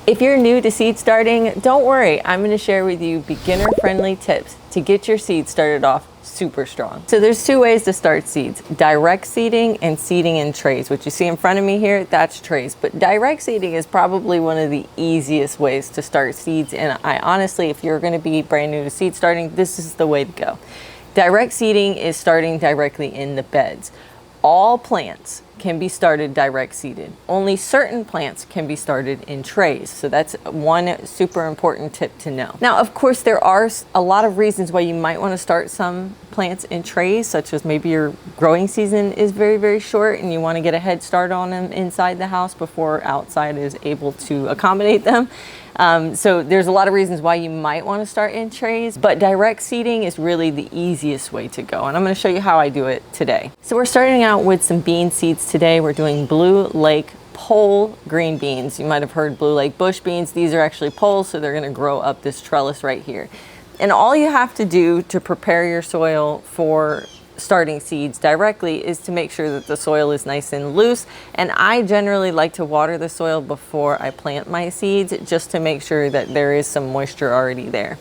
If you're new to seed starting, don't worry. I'm going to share with you beginner-friendly tips to get your seeds started off super strong. So there's two ways to start seeds: direct seeding and seeding in trays. What you see in front of me here, that's trays. But direct seeding is probably one of the easiest ways to start seeds. And I honestly, if you're going to be brand new to seed starting, this is the way to go. Direct seeding is starting directly in the beds. All plants can be started direct seeded. Only certain plants can be started in trays. So that's one super important tip to know. Now, of course, there are a lot of reasons why you might want to start some plants in trays, such as maybe your growing season is very, very short and you want to get a head start on them inside the house before outside is able to accommodate them. So there's a lot of reasons why you might want to start in trays, but direct seeding is really the easiest way to go. And I'm going to show you how I do it today. So we're starting out with some bean seeds today. We're doing Blue Lake pole green beans. You might have heard Blue Lake bush beans. These are actually poles, so they're going to grow up this trellis right here. And all you have to do to prepare your soil for starting seeds directly is to make sure that the soil is nice and loose. And I generally like to water the soil before I plant my seeds, just to make sure that there is some moisture already there.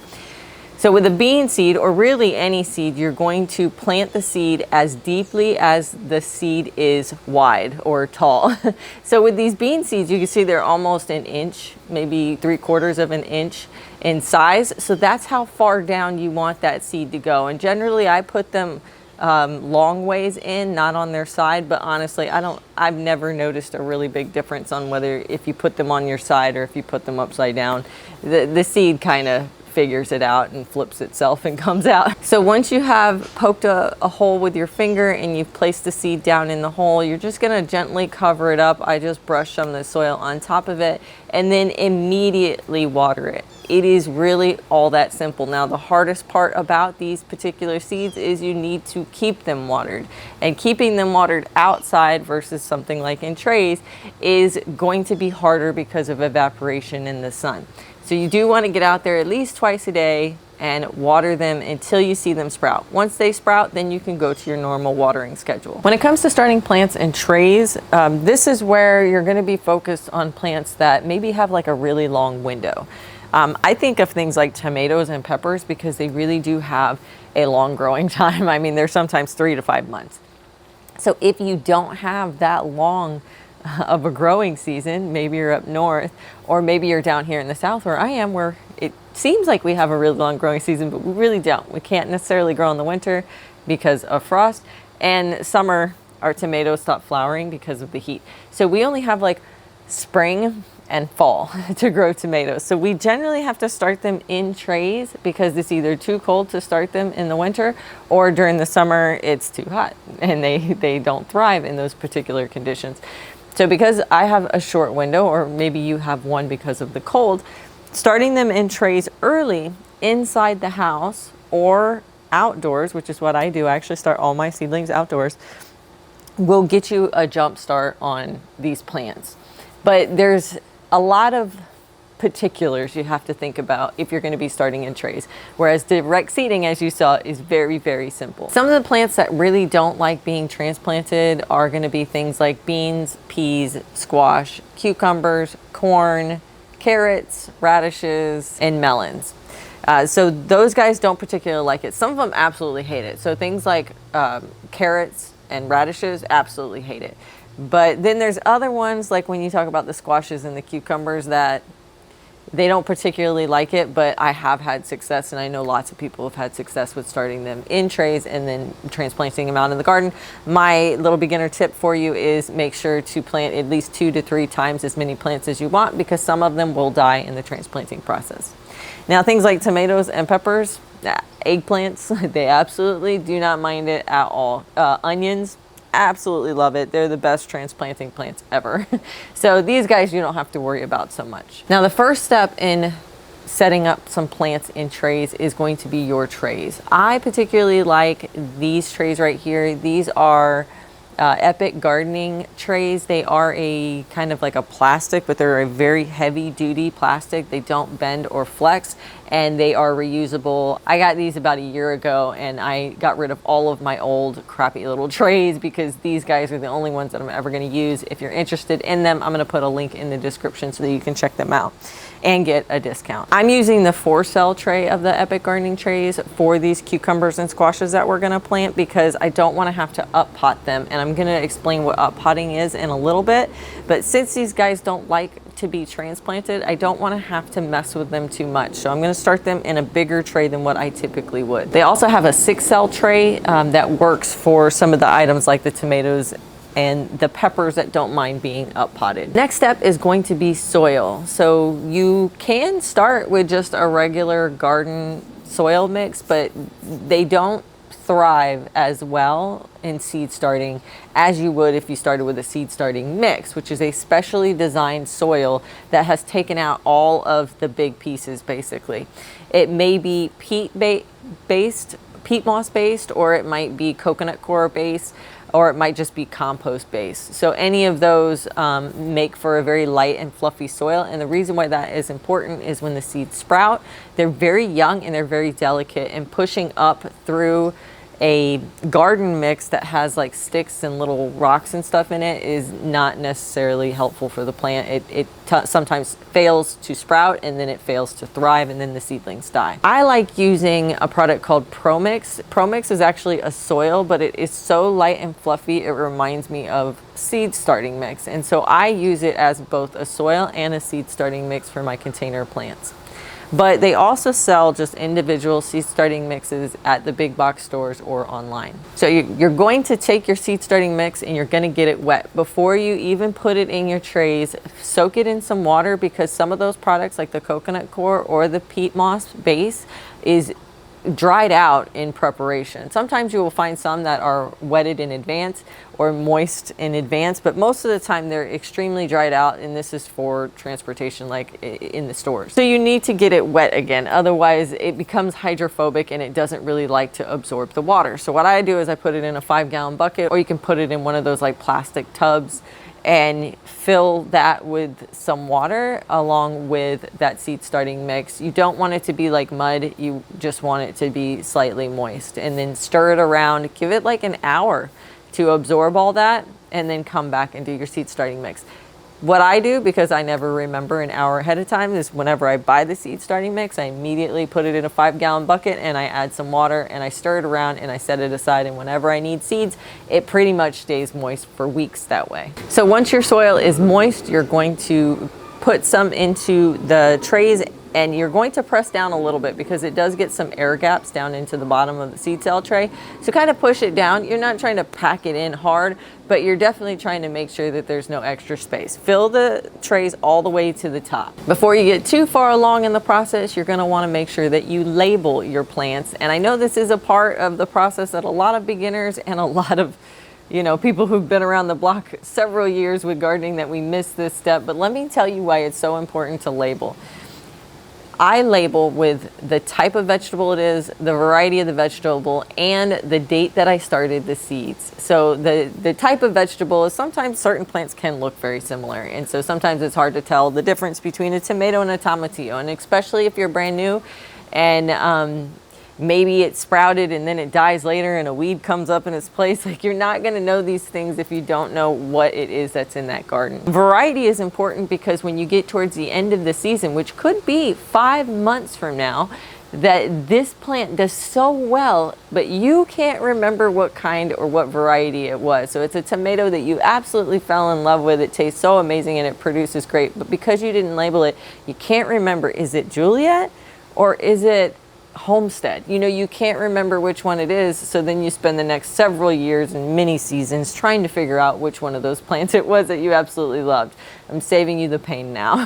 So with a bean seed, or really any seed, you're going to plant the seed as deeply as the seed is wide or tall. So with these bean seeds, you can see they're almost an inch, maybe 3/4 of an inch in size. So that's how far down you want that seed to go. And generally I put them long ways in, not on their side, but honestly, I've never noticed a really big difference on whether if you put them on your side or if you put them upside down. The seed kind of figures it out and flips itself and comes out. So once you have poked a hole with your finger and you've placed the seed down in the hole, you're just going to gently cover it up. I just brush some of the soil on top of it and then immediately water it. It is really all that simple. Now, the hardest part about these particular seeds is you need to keep them watered. And keeping them watered outside versus something like in trays is going to be harder because of evaporation in the sun. So you do want to get out there at least twice a day and water them until you see them sprout. Once they sprout, then you can go to your normal watering schedule. When it comes to starting plants in trays, this is where you're going to be focused on plants that maybe have like a really long window. I think of things like tomatoes and peppers because they really do have a long growing time. I mean, they're sometimes 3 to 5 months. So if you don't have that long of a growing season, maybe you're up north, or maybe you're down here in the south where I am, where it seems like we have a really long growing season, but we really don't. We can't necessarily grow in the winter because of frost, and summer our tomatoes stop flowering because of the heat. So we only have like spring and fall to grow tomatoes. So we generally have to start them in trays because it's either too cold to start them in the winter, or during the summer it's too hot and they don't thrive in those particular conditions. So because I have a short window, or maybe you have one because of the cold, starting them in trays early inside the house or outdoors, which is what I do, I actually start all my seedlings outdoors, will get you a jump start on these plants. But there's a lot of particulars you have to think about if you're going to be starting in trays, whereas direct seeding, as you saw, is very, very simple. Some of the plants that really don't like being transplanted are going to be things like beans, peas, squash, cucumbers, corn, carrots, radishes, and melons. So those guys don't particularly like it. Some of them absolutely hate it. So things like carrots and radishes absolutely hate it. But then there's other ones, like when you talk about the squashes and the cucumbers, that they don't particularly like it, but I have had success, and I know lots of people have had success with starting them in trays and then transplanting them out in the garden. My little beginner tip for you is make sure to plant at least 2 to 3 times as many plants as you want, because some of them will die in the transplanting process. Now, things like tomatoes and peppers, eggplants, they absolutely do not mind it at all. Onions, absolutely love it. They're the best transplanting plants ever. So these guys you don't have to worry about so much. Now, the first step in setting up some plants in trays is going to be your trays. I particularly like these trays right here. These are Epic gardening trays. They are a kind of like a plastic, but they're a very heavy duty plastic. They don't bend or flex, and they are reusable. I got these about a year ago, and I got rid of all of my old crappy little trays because these guys are the only ones that I'm ever going to use. If you're interested in them, I'm going to put a link in the description so that you can check them out and get a discount. I'm using the 4-cell tray of the Epic gardening trays for these cucumbers and squashes that we're gonna plant because I don't wanna have to up pot them, and I'm gonna explain what up potting is in a little bit. But since these guys don't like to be transplanted, I don't wanna have to mess with them too much. So I'm gonna start them in a bigger tray than what I typically would. They also have a 6-cell tray that works for some of the items like the tomatoes and the peppers that don't mind being up potted. Next step is going to be soil. So you can start with just a regular garden soil mix, but they don't thrive as well in seed starting as you would if you started with a seed starting mix, which is a specially designed soil that has taken out all of the big pieces basically. It may be peat moss based, or it might be coconut coir based, or it might just be compost based. So any of those make for a very light and fluffy soil. And the reason why that is important is when the seeds sprout, they're very young and they're very delicate, and pushing up through a garden mix that has like sticks and little rocks and stuff in it is not necessarily helpful for the plant. It sometimes fails to sprout, and then it fails to thrive, and then the seedlings die. I like using a product called ProMix. ProMix is actually a soil, but it is so light and fluffy, it reminds me of seed starting mix. And so I use it as both a soil and a seed starting mix for my container plants. But they also sell just individual seed starting mixes at the big box stores or online. So you're going to take your seed starting mix and you're going to get it wet. Before you even put it in your trays, soak it in some water, because some of those products like the coconut coir or the peat moss base is dried out in preparation. Sometimes you will find some that are wetted in advance or moist in advance, but most of the time they're extremely dried out, and this is for transportation like in the stores. So you need to get it wet again, otherwise it becomes hydrophobic and it doesn't really like to absorb the water. So what I do is I put it in a 5-gallon bucket, or you can put it in one of those like plastic tubs and fill that with some water along with that seed starting mix. You don't want it to be like mud, you just want it to be slightly moist, and then stir it around. Give it like an hour to absorb all that, and then come back and do your seed starting mix. What I do, because I never remember an hour ahead of time, is whenever I buy the seed starting mix, I immediately put it in a 5-gallon bucket and I add some water and I stir it around and I set it aside. And whenever I need seeds, it pretty much stays moist for weeks that way. So once your soil is moist, you're going to put some into the trays, and you're going to press down a little bit because it does get some air gaps down into the bottom of the seed cell tray. So kind of push it down. You're not trying to pack it in hard, but you're definitely trying to make sure that there's no extra space. Fill the trays all the way to the top. Before you get too far along in the process, you're gonna wanna make sure that you label your plants. And I know this is a part of the process that a lot of beginners and a lot of people who've been around the block several years with gardening, that we miss this step. But let me tell you why it's so important to label. I label with the type of vegetable it is, the variety of the vegetable, and the date that I started the seeds. So the type of vegetable is, sometimes certain plants can look very similar, and so sometimes it's hard to tell the difference between a tomato and a tomatillo, and especially if you're brand new and maybe it sprouted and then it dies later and a weed comes up in its place. Like, you're not going to know these things if you don't know what it is that's in that garden. Variety is important because when you get towards the end of the season, which could be 5 months from now, that this plant does so well, but you can't remember what kind or what variety it was. So it's a tomato that you absolutely fell in love with. It tastes so amazing and it produces great, but because you didn't label it, you can't remember, is it Juliet or is it Homestead? You can't remember which one it is, so then you spend the next several years and many seasons trying to figure out which one of those plants it was that you absolutely loved. I'm saving you the pain now.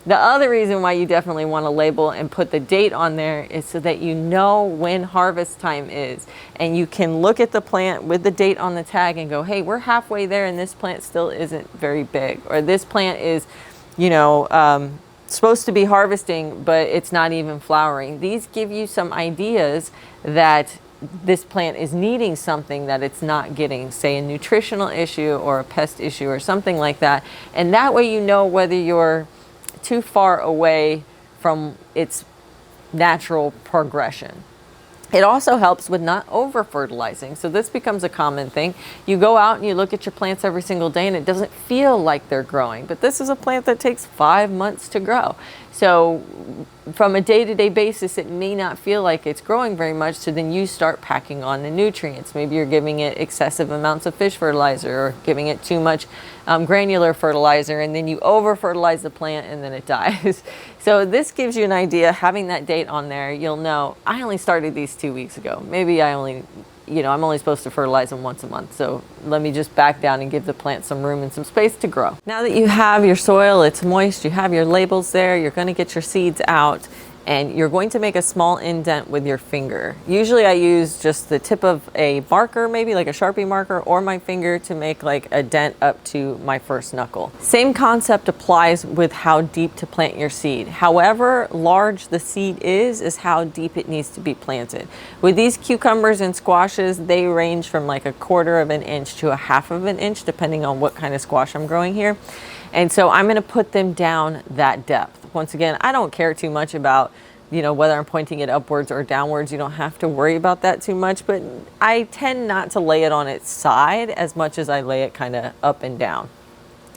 The other reason why you definitely want to label and put the date on there is so that you know when harvest time is, and you can look at the plant with the date on the tag and go, hey, we're halfway there and this plant still isn't very big, or this plant is supposed to be harvesting, but it's not even flowering. These give you some ideas that this plant is needing something that it's not getting, say a nutritional issue or a pest issue or something like that. And that way you know whether you're too far away from its natural progression. It also helps with not over fertilizing. So this becomes a common thing. You go out and you look at your plants every single day and it doesn't feel like they're growing, but this is a plant that takes 5 months to grow. So from a day-to-day basis, it may not feel like it's growing very much. So then you start packing on the nutrients. Maybe you're giving it excessive amounts of fish fertilizer or giving it too much granular fertilizer, and then you over fertilize the plant and then it dies. So this gives you an idea. Having that date on there, you'll know I only started these 2 weeks ago. Maybe I'm only supposed to fertilize them once a month. So let me just back down and give the plant some room and some space to grow. Now that you have your soil, it's moist, you have your labels there, you're going to get your seeds out, and you're going to make a small indent with your finger. Usually I use just the tip of a marker, maybe like a Sharpie marker, or my finger to make like a dent up to my first knuckle. Same concept applies with how deep to plant your seed. However large the seed is how deep it needs to be planted. With these cucumbers and squashes, they range from like 1/4 of an inch to 1/2 of an inch, depending on what kind of squash I'm growing here. And so I'm gonna put them down that depth. Once again, I don't care too much about, whether I'm pointing it upwards or downwards. You don't have to worry about that too much, but I tend not to lay it on its side as much as I lay it kind of up and down.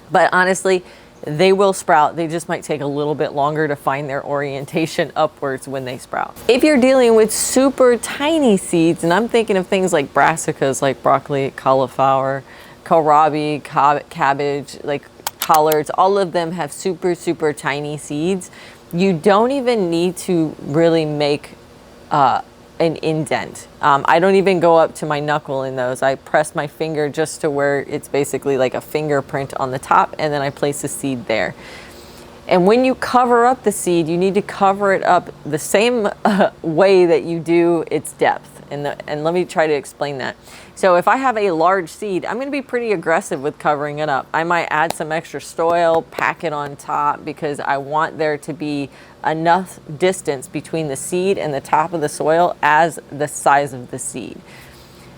But honestly, they will sprout. They just might take a little bit longer to find their orientation upwards when they sprout. If you're dealing with super tiny seeds, and I'm thinking of things like brassicas, like broccoli, cauliflower, kohlrabi, cabbage, like collards, all of them have super, super tiny seeds. You don't even need to really make an indent. I don't even go up to my knuckle in those. I press my finger just to where it's basically like a fingerprint on the top, and then I place the seed there. And when you cover up the seed, you need to cover it up the same way that you do its depth. And let me try to explain that. So if I have a large seed, I'm going to be pretty aggressive with covering it up. I might add some extra soil, pack it on top, because I want there to be enough distance between the seed and the top of the soil as the size of the seed.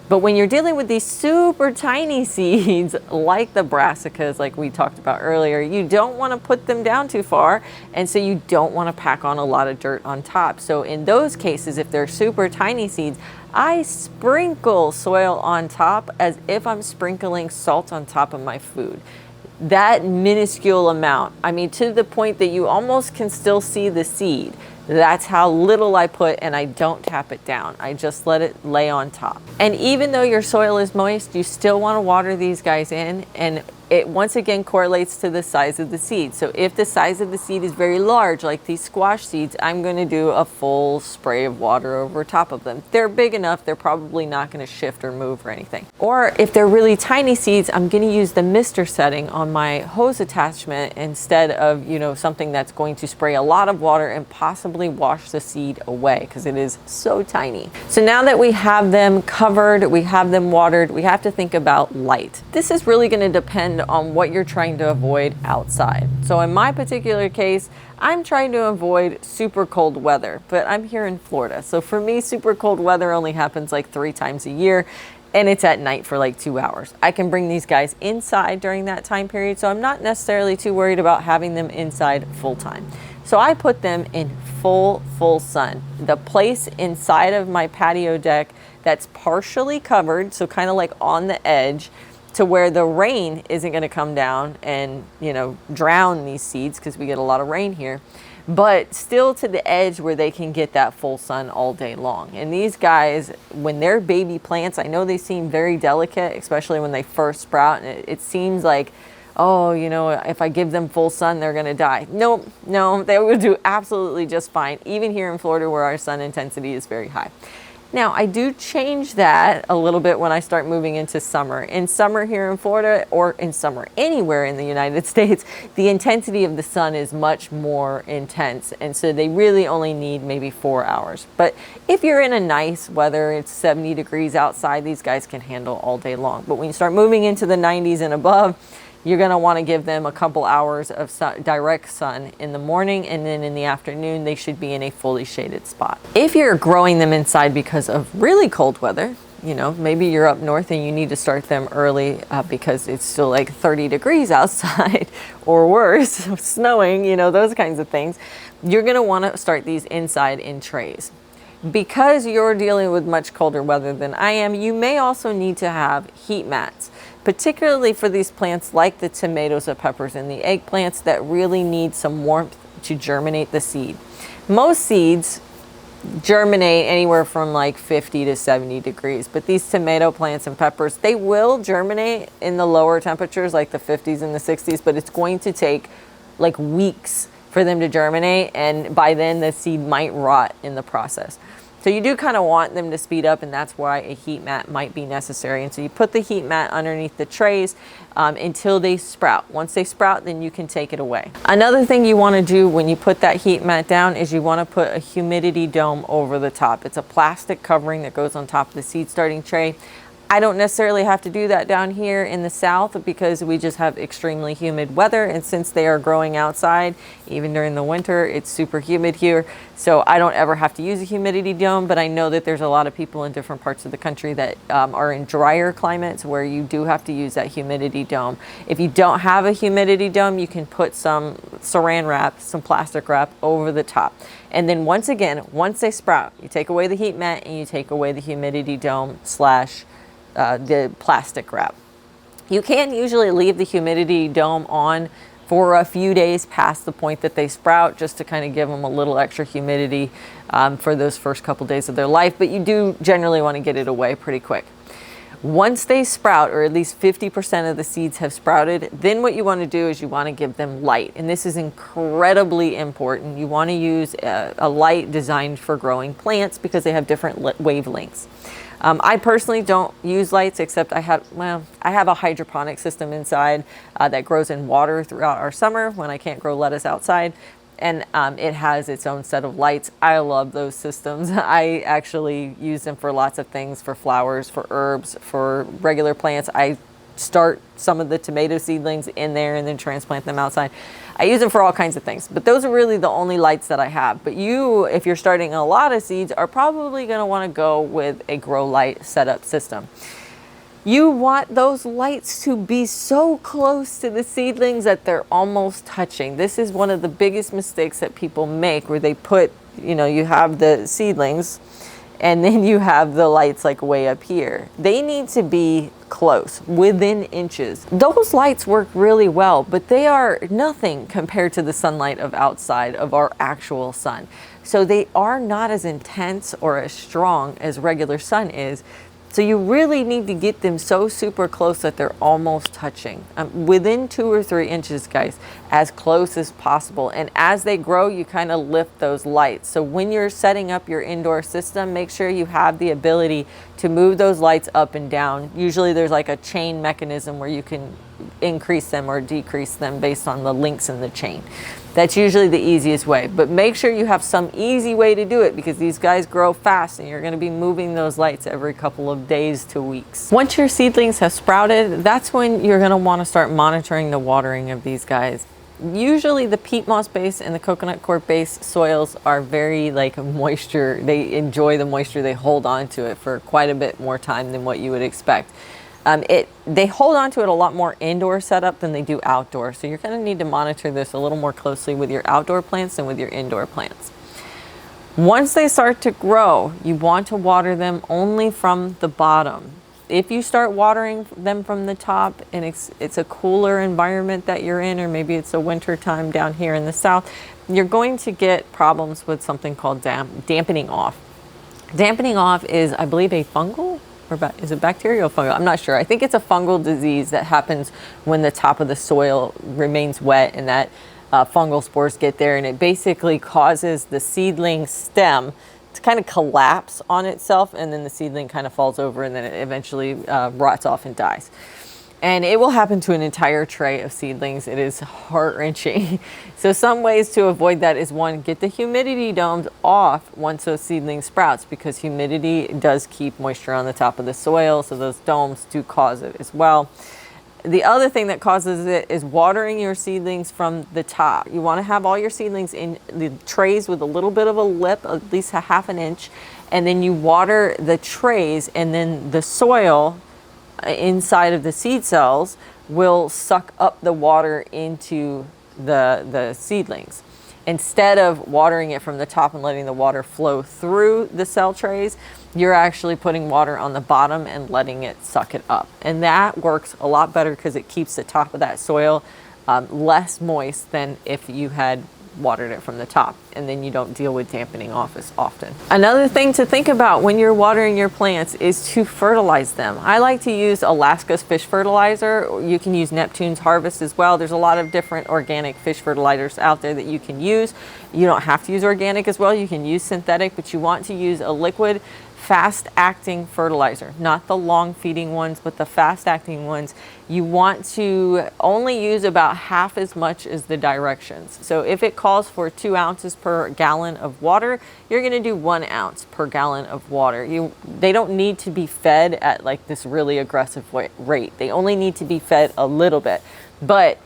But when you're dealing with these super tiny seeds, like the brassicas, like we talked about earlier, you don't want to put them down too far, and so you don't want to pack on a lot of dirt on top. So in those cases, if they're super tiny seeds, I sprinkle soil on top as if I'm sprinkling salt on top of my food. That minuscule amount, I mean, to the point that you almost can still see the seed. That's how little I put, and I don't tap it down. I just let it lay on top. And even though your soil is moist, you still want to water these guys in, and it once again correlates to the size of the seed. So if the size of the seed is very large, like these squash seeds, I'm going to do a full spray of water over top of them. If they're big enough, they're probably not going to shift or move or anything. Or if they're really tiny seeds, I'm going to use the mister setting on my hose attachment instead of, something that's going to spray a lot of water and possibly wash the seed away, because it is so tiny. So now that we have them covered, we have them watered, we have to think about light. This is really going to depend on what you're trying to avoid outside. So in my particular case, I'm trying to avoid super cold weather, but I'm here in Florida. So for me, super cold weather only happens like 3 times a year, and it's at night for like 2 hours. I can bring these guys inside during that time period, so I'm not necessarily too worried about having them inside full time. So I put them in full sun. The place inside of my patio deck that's partially covered, so kind of like on the edge, to where the rain isn't going to come down and, drown these seeds, because we get a lot of rain here, but still to the edge where they can get that full sun all day long. And these guys, when they're baby plants, I know they seem very delicate, especially when they first sprout, and it seems like, oh, if I give them full sun, they're going to die. No, they will do absolutely just fine, even here in Florida where our sun intensity is very high. Now, I do change that a little bit when I start moving into summer. In summer here in Florida, or in summer anywhere in the United States, the intensity of the sun is much more intense, and so they really only need maybe 4 hours. But if you're in a nice weather, it's 70 degrees outside, these guys can handle all day long. But when you start moving into the 90s and above, you're going to want to give them a couple hours of direct sun in the morning, and then in the afternoon they should be in a fully shaded spot. If you're growing them inside because of really cold weather, you know, maybe you're up north and you need to start them early because it's still like 30 degrees outside or worse, snowing, you know, those kinds of things, you're going to want to start these inside in trays. Because you're dealing with much colder weather than I am, you may also need to have heat mats, particularly for these plants like the tomatoes, the peppers, and the eggplants that really need some warmth to germinate the seed. Most seeds germinate anywhere from like 50 to 70 degrees, but these tomato plants and peppers, they will germinate in the lower temperatures like the 50s and the 60s, but it's going to take like weeks for them to germinate, and by then the seed might rot in the process. So you do kind of want them to speed up, and that's why a heat mat might be necessary. And so you put the heat mat underneath the trays until they sprout. Once they sprout, then you can take it away. Another thing you want to do when you put that heat mat down is you want to put a humidity dome over the top. It's a plastic covering that goes on top of the seed starting tray. I don't necessarily have to do that down here in the south because we just have extremely humid weather, and since they are growing outside, even during the winter, it's super humid here. So I don't ever have to use a humidity dome, but I know that there's a lot of people in different parts of the country that are in drier climates where you do have to use that humidity dome. If you don't have a humidity dome, you can put some saran wrap, some plastic wrap over the top. And then once again, once they sprout, you take away the heat mat and you take away the humidity dome slash the plastic wrap. You can usually leave the humidity dome on for a few days past the point that they sprout, just to kind of give them a little extra humidity for those first couple days of their life, but you do generally want to get it away pretty quick. Once they sprout, or at least 50% of the seeds have sprouted, then what you want to do is you want to give them light. And this is incredibly important. You want to use a light designed for growing plants because they have different wavelengths. I personally don't use lights, except I have a hydroponic system inside that grows in water throughout our summer when I can't grow lettuce outside. And it has its own set of lights. I love those systems. I actually use them for lots of things, for flowers, for herbs, for regular plants. I start some of the tomato seedlings in there and then transplant them outside. I use them for all kinds of things, but those are really the only lights that I have. But you, if you're starting a lot of seeds, are probably going to want to go with a grow light setup system. You want those lights to be so close to the seedlings that they're almost touching. This is one of the biggest mistakes that people make, where they put, you know, you have the seedlings and then you have the lights like way up here. They need to be close, within inches. Those lights work really well, but they are nothing compared to the sunlight of outside of our actual sun. So they are not as intense or as strong as regular sun is. So you really need to get them so super close that they're almost touching. Within 2 or 3 inches, guys, as close as possible. And as they grow, you kind of lift those lights. So when you're setting up your indoor system, make sure you have the ability to move those lights up and down. Usually there's like a chain mechanism where you can increase them or decrease them based on the links in the chain. That's usually the easiest way, but make sure you have some easy way to do it, because these guys grow fast and you're going to be moving those lights every couple of days to weeks. Once your seedlings have sprouted, that's when you're going to want to start monitoring the watering of these guys. Usually the peat moss base and the coconut coir base soils are very like moisture. They enjoy the moisture. They hold on to it for quite a bit more time than what you would expect. They hold on to it a lot more indoor setup than they do outdoor. So you're going to need to monitor this a little more closely with your outdoor plants than with your indoor plants. Once they start to grow, you want to water them only from the bottom. If you start watering them from the top and it's a cooler environment that you're in, or maybe it's a winter time down here in the south, you're going to get problems with something called dampening off. Dampening off is, I believe, a fungal, or is it bacterial fungal? I'm not sure. I think it's a fungal disease that happens when the top of the soil remains wet and that fungal spores get there, and it basically causes the seedling stem to kind of collapse on itself, and then the seedling kind of falls over, and then it eventually rots off and dies. And it will happen to an entire tray of seedlings. It is heart-wrenching. So some ways to avoid that is, one, get the humidity domes off once those seedlings sprouts, because humidity does keep moisture on the top of the soil, so those domes do cause it as well. The other thing that causes it is watering your seedlings from the top. You want to have all your seedlings in the trays with a little bit of a lip, at least a half an inch, and then you water the trays, and then the soil inside of the seed cells will suck up the water into the seedlings. Instead of watering it from the top and letting the water flow through the cell trays, you're actually putting water on the bottom and letting it suck it up. And that works a lot better because it keeps the top of that soil less moist than if you had watered it from the top, and then you don't deal with dampening off as often. Another thing to think about when you're watering your plants is to fertilize them. I like to use Alaska's fish fertilizer. You can use Neptune's Harvest as well. There's a lot of different organic fish fertilizers out there that you can use. You don't have to use organic as well. You can use synthetic, but you want to use a liquid fast-acting fertilizer, not the long-feeding ones, but the fast-acting ones. You want to only use about half as much as the directions. So if it calls for 2 ounces per gallon of water, you're going to do 1 ounce per gallon of water. They don't need to be fed at like this really aggressive rate. They only need to be fed a little bit, but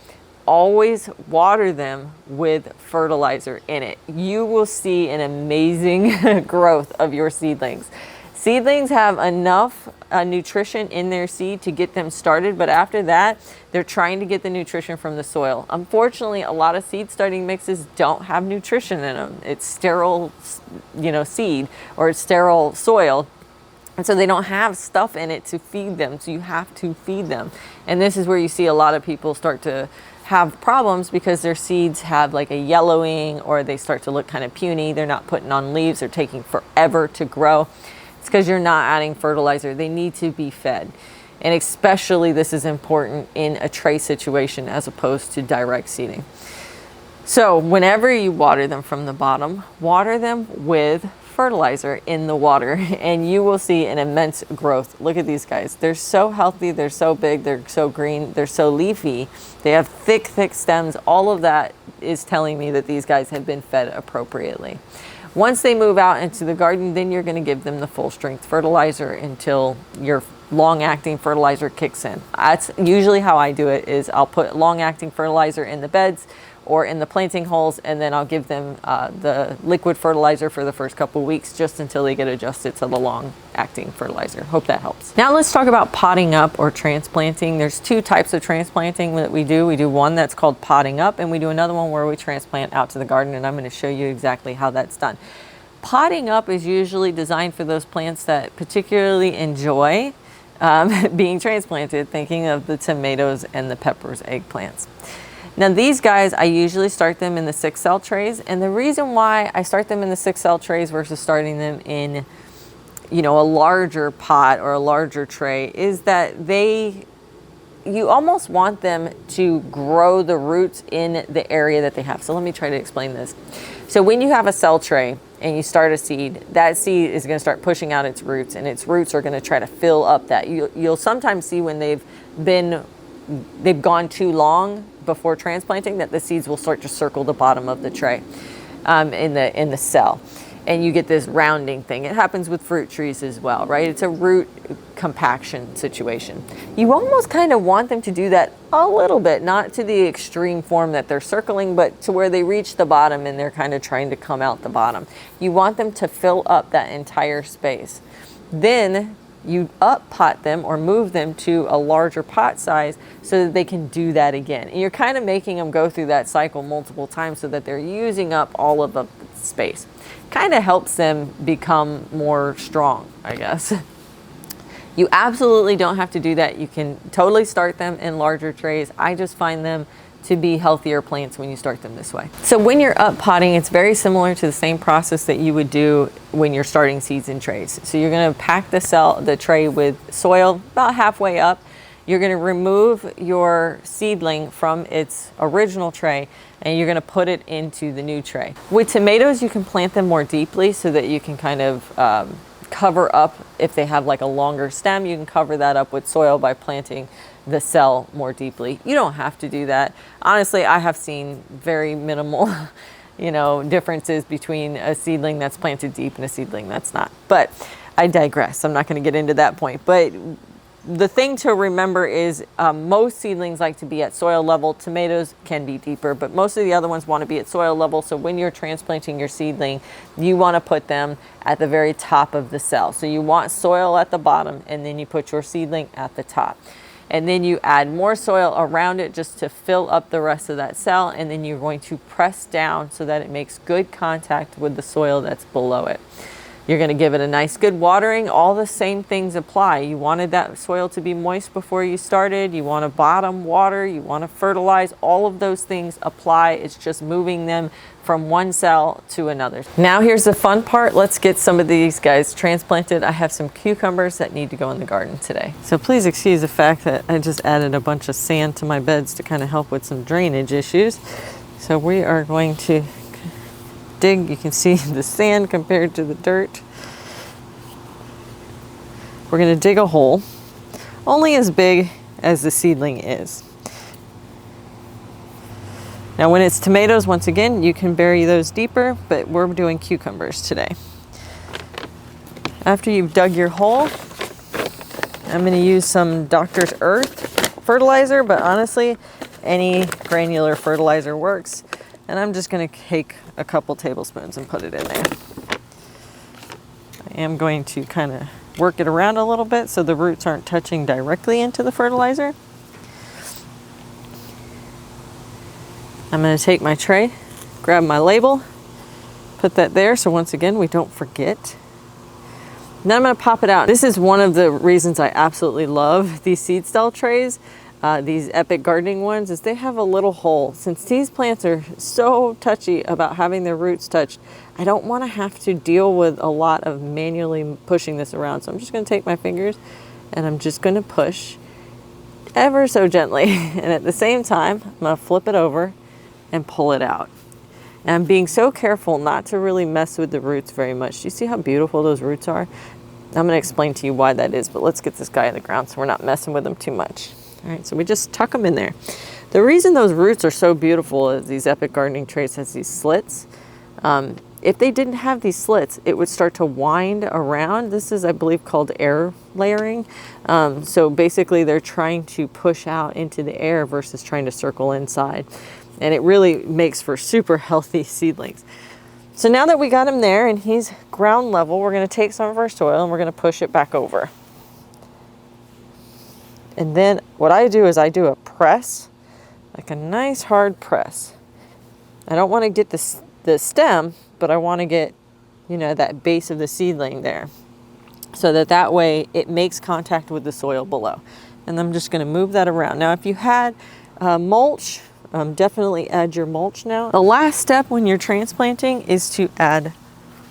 always water them with fertilizer in it. You will see an amazing growth of your seedlings. Seedlings have enough nutrition in their seed to get them started, but after that, they're trying to get the nutrition from the soil. Unfortunately, a lot of seed starting mixes don't have nutrition in them. It's sterile, seed, or it's sterile soil. And so they don't have stuff in it to feed them. So you have to feed them. And this is where you see a lot of people start to have problems because their seeds have like a yellowing, or they start to look kind of puny. They're not putting on leaves. They're taking forever to grow. It's because you're not adding fertilizer. They need to be fed. And especially this is important in a tray situation as opposed to direct seeding. So whenever you water them from the bottom, water them with fertilizer in the water, and you will see an immense growth. Look at these guys. They're so healthy. They're so big. They're so green. They're so leafy. They have thick, thick stems. All of that is telling me that these guys have been fed appropriately. Once they move out into the garden, then you're going to give them the full strength fertilizer until your long-acting fertilizer kicks in. That's usually how I do it. Is I'll put long-acting fertilizer in the beds or in the planting holes, and then I'll give them the liquid fertilizer for the first couple weeks, just until they get adjusted to the long-acting fertilizer. Hope that helps. Now let's talk about potting up or transplanting. There's 2 types of transplanting that we do. We do one that's called potting up, and we do another one where we transplant out to the garden, and I'm going to show you exactly how that's done. Potting up is usually designed for those plants that particularly enjoy being transplanted, thinking of the tomatoes and the peppers, eggplants. Now these guys, I usually start them in the 6-cell trays, and the reason why I start them in the 6-cell trays versus starting them in, a larger pot or a larger tray is that you almost want them to grow the roots in the area that they have. So let me try to explain this. So when you have a cell tray and you start a seed, that seed is going to start pushing out its roots, and its roots are going to try to fill up that. You'll sometimes see when they've gone too long before transplanting that the seeds will start to circle the bottom of the tray in the cell, and you get this rounding thing. It happens with fruit trees as well, right? It's a root compaction situation. You almost kind of want them to do that a little bit, not to the extreme form that they're circling, but to where they reach the bottom and they're kind of trying to come out the bottom. You want them to fill up that entire space. Then you up pot them or move them to a larger pot size so that they can do that again. And you're kind of making them go through that cycle multiple times so that they're using up all of the space. Kind of helps them become more strong, I guess. You absolutely don't have to do that. You can totally start them in larger trays. I just find them to be healthier plants when you start them this way. So when you're up potting, it's very similar to the same process that you would do when you're starting seeds in trays. So you're going to pack the tray with soil about halfway up. You're going to remove your seedling from its original tray, and you're going to put it into the new tray. With tomatoes, you can plant them more deeply so that you can kind of cover up, if they have like a longer stem, you can cover that up with soil by planting the cell more deeply. You don't have to do that. Honestly, I have seen very minimal differences between a seedling that's planted deep and a seedling that's not. But I digress. I'm not going to get into that point. But The thing to remember is most seedlings like to be at soil level. Tomatoes can be deeper, but most of the other ones want to be at soil level. So when you're transplanting your seedling, you want to put them at the very top of the cell. So you want soil at the bottom, and then you put your seedling at the top. And then you add more soil around it just to fill up the rest of that cell. And then you're going to press down so that it makes good contact with the soil that's below it. You're going to give it a nice good watering. All the same things apply. You wanted that soil to be moist before you started. You want to bottom water. You want to fertilize. All of those things apply. It's just moving them from one cell to another. Now here's the fun part. Let's get some of these guys transplanted. I have some cucumbers that need to go in the garden today. So please excuse the fact that I just added a bunch of sand to my beds to kind of help with some drainage issues. So we are going to dig. You can see the sand compared to the dirt. We're going to dig a hole only as big as the seedling is. Now when it's tomatoes, once again, you can bury those deeper, but we're doing cucumbers today. After you've dug your hole, I'm going to use some Doctor's Earth fertilizer, but honestly, any granular fertilizer works. And I'm just going to take a couple tablespoons and put it in there. I am going to kind of work it around a little bit so the roots aren't touching directly into the fertilizer. I'm going to take my tray, grab my label, put that there so once again we don't forget. Then I'm going to pop it out. This is one of the reasons I absolutely love these seed style trays. These Epic Gardening ones, is they have a little hole. Since these plants are so touchy about having their roots touched, I don't want to have to deal with a lot of manually pushing this around. So I'm just going to take my fingers and I'm just going to push ever so gently. And at the same time, I'm going to flip it over and pull it out. And I'm being so careful not to really mess with the roots very much. Do you see how beautiful those roots are? I'm going to explain to you why that is, but let's get this guy in the ground so we're not messing with them too much. All right, so we just tuck them in there. The reason those roots are so beautiful is these Epic Gardening trays has these slits. If they didn't have these slits, it would start to wind around. This is, I believe, called air layering. So basically they're trying to push out into the air versus trying to circle inside. And it really makes for super healthy seedlings. So now that we got him there and he's ground level, we're going to take some of our soil and we're going to push it back over. And then what I do is I do a press, like a nice hard press. I don't want to get the stem, but I want to get, you know, that base of the seedling there. So that way it makes contact with the soil below. And I'm just going to move that around. Now if you had mulch, definitely add your mulch now. The last step when you're transplanting is to add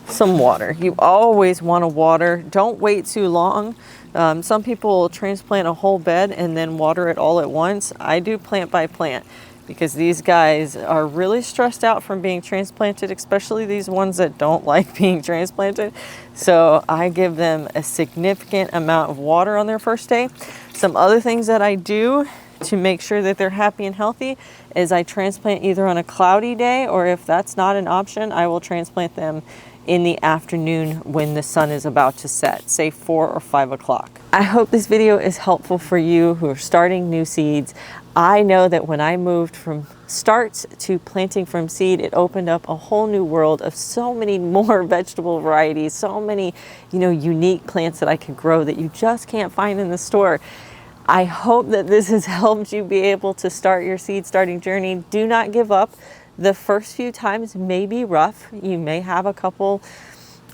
some water. You always want to water. Don't wait too long. Some people transplant a whole bed and then water it all at once. I do plant by plant because these guys are really stressed out from being transplanted, especially these ones that don't like being transplanted. So I give them a significant amount of water on their first day. Some other things that I do to make sure that they're happy and healthy is I transplant either on a cloudy day, or if that's not an option, I will transplant them in the afternoon when the sun is about to set, say 4 or 5 o'clock. I hope this video is helpful for you who are starting new seeds. I know that when I moved from starts to planting from seed, it opened up a whole new world of so many more vegetable varieties, so many, you know, unique plants that I could grow that you just can't find in the store. I hope that this has helped you be able to start your seed starting journey. Do not give up. The first few times may be rough. You may have a couple,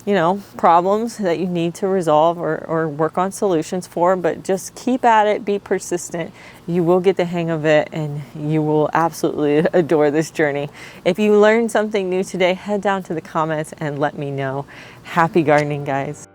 you know, problems that you need to resolve or work on solutions for, but just keep at it, be persistent. You will get the hang of it and you will absolutely adore this journey. If you learned something new today, head down to the comments and let me know. Happy gardening, guys.